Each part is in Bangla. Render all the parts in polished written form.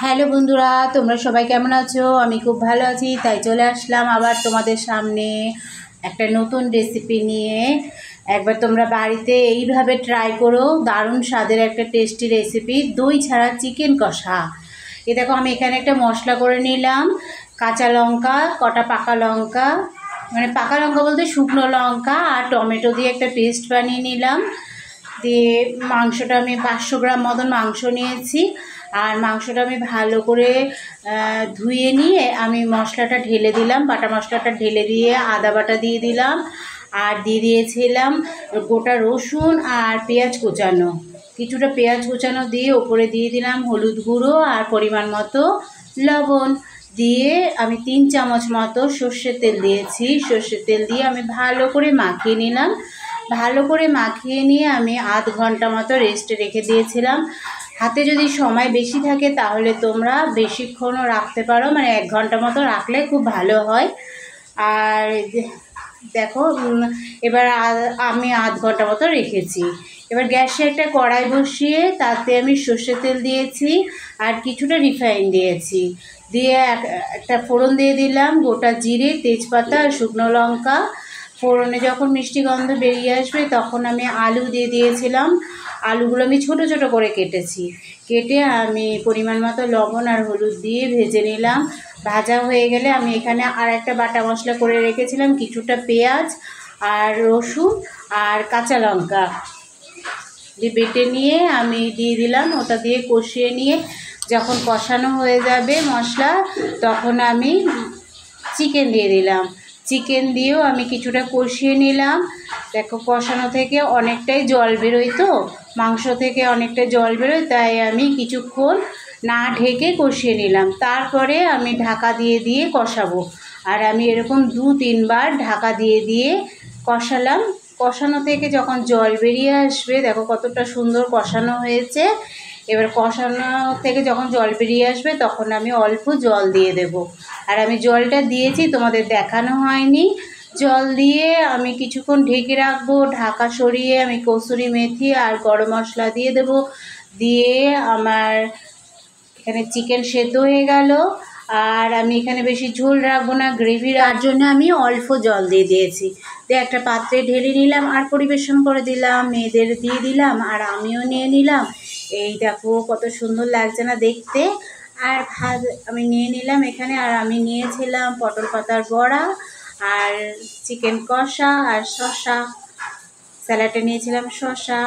হ্যালো বন্ধুরা, তোমরা সবাই কেমন আছো? আমি খুব ভালো আছি, তাই চলে আসলাম আবার তোমাদের সামনে একটা নতুন রেসিপি নিয়ে। একবার তোমরা বাড়িতে এইভাবে ট্রাই করো, দারুণ স্বাদের একটা টেস্টি রেসিপি, দই ছাড়া চিকেন কষা। এ দেখো, আমি এখানে একটা মশলা করে নিলাম। কাঁচা লঙ্কা, কটা পাকা লঙ্কা, মানে পাকা লঙ্কা বলতে শুকনো লঙ্কা আর টমেটো দিয়ে একটা পেস্ট বানিয়ে নিলাম। দিয়ে মাংসটা আমি 500 গ্রাম মতন মাংস নিয়েছি। আর মাংসটা আমি ভালো করে ধুয়ে নিয়ে আমি মশলাটা ঢেলে দিলাম, বাটা মশলাটা ঢেলে দিয়ে আদা বাটা দিয়ে দিলাম। আর দিয়ে দিয়েছিলাম গোটা রসুন আর পেঁয়াজ কুচানো, কিছুটা পেঁয়াজ কুচানো দিয়ে ওপরে দিয়ে দিলাম হলুদ গুঁড়ো আর পরিমাণ মতো লবণ। দিয়ে আমি 3 চামচ মতো সর্ষের তেল দিয়েছি। সর্ষের তেল দিয়ে আমি ভালো করে মাখিয়ে নিলাম। ভালো করে মাখিয়ে নিয়ে আমি আধ ঘন্টা মতো রেস্টে রেখে দিয়েছিলাম। হাতে যদি সময় বেশি থাকে তাহলে তোমরা বেশিক্ষণও রাখতে পারো, মানে 1 ঘন্টা মতো রাখলে খুব ভালো হয়। আর দেখো, এবার আমি আধ ঘন্টা মতো রেখেছি। এবার গ্যাসে একটা কড়াই বসিয়ে তাতে আমি সর্ষের তেল দিয়েছি আর কিছুটা রিফাইন দিয়েছি। দিয়ে একটা ফোড়ন দিয়ে দিলাম, গোটা জিরে, তেজপাতা আর শুকনো লঙ্কা। ফোড়নে যখন মিষ্টি গন্ধ বেরিয়ে আসবে তখন আমি আলু দিয়ে দিয়েছিলাম। আলুগুলো আমি ছোট ছোট করে কেটে আমি পরিমাণ মতো লবণ আর হলুদ দিয়ে ভেজে নিলাম। ভাজা হয়ে গেলে আমি এখানে আর একটা বাটা মশলা করে রেখেছিলাম, কিছুটা পেঁয়াজ আর রসুন আর কাঁচা লঙ্কা দিয়ে বেটে নিয়ে আমি দিয়ে দিলাম। ওটা দিয়ে কষিয়ে নিয়ে যখন কষানো হয়ে যাবে মশলা, তখন আমি চিকেন দিয়ে দিলাম। চিকেন দিয়েও আমি কিছুটা কষিয়ে নিলাম। দেখো, কষানো থেকে অনেকটাই জল বেরোয়, তো মাংস থেকে অনেকটা জল বেরোয়, তাই আমি কিছুক্ষণ না ঢেকে কষিয়ে নিলাম। তারপরে আমি ঢাকা দিয়ে দিয়ে কষাবো। আর আমি এরকম 2-3 বার ঢাকা দিয়ে দিয়ে কষালাম। কষানো থেকে যখন জল বেরিয়ে আসবে, দেখো কতটা সুন্দর কষানো হয়েছে। এবার কষানো থেকে যখন জল বেরিয়ে আসবে তখন আমি অল্প জল দিয়ে দেব। আর আমি জলটা দিয়েছি, তোমাদের দেখানো হয়নি। জল দিয়ে আমি কিছুক্ষণ ঢেকে রাখবো। ঢাকা সরিয়ে আমি কসুরি মেথি আর গরম মশলা দিয়ে দেব। দিয়ে আমার এখানে চিকেন সেদ্ধ হয়ে গেল। আর আমি এখানে বেশি ঝোল রাখবো না, গ্রেভি, তার জন্য আমি অল্প জল দিয়ে দিয়েছি। দিয়ে একটা পাত্রে ঢেলে নিলাম আর পরিবেশন করে দিলাম, মেয়েদের দিয়ে দিলাম আর আমিও নিয়ে নিলাম। এই দেখো কত সুন্দর লাগছে না দেখতে। আর ভাত আমি নিয়ে নিলাম এখানে। আর আমি নিয়েছিলাম পটল পাতার বড়া আর চিকেন কষা আর শসা। স্যালাডে নিয়েছিলাম শসা।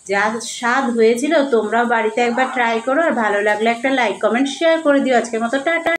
যা স্বাদ হয়েছিল, তোমরাও বাড়িতে একবার ট্রাই করো। আর ভালো লাগলে একটা লাইক, কমেন্ট, শেয়ার করে দিও। আজকের মতো টাটা।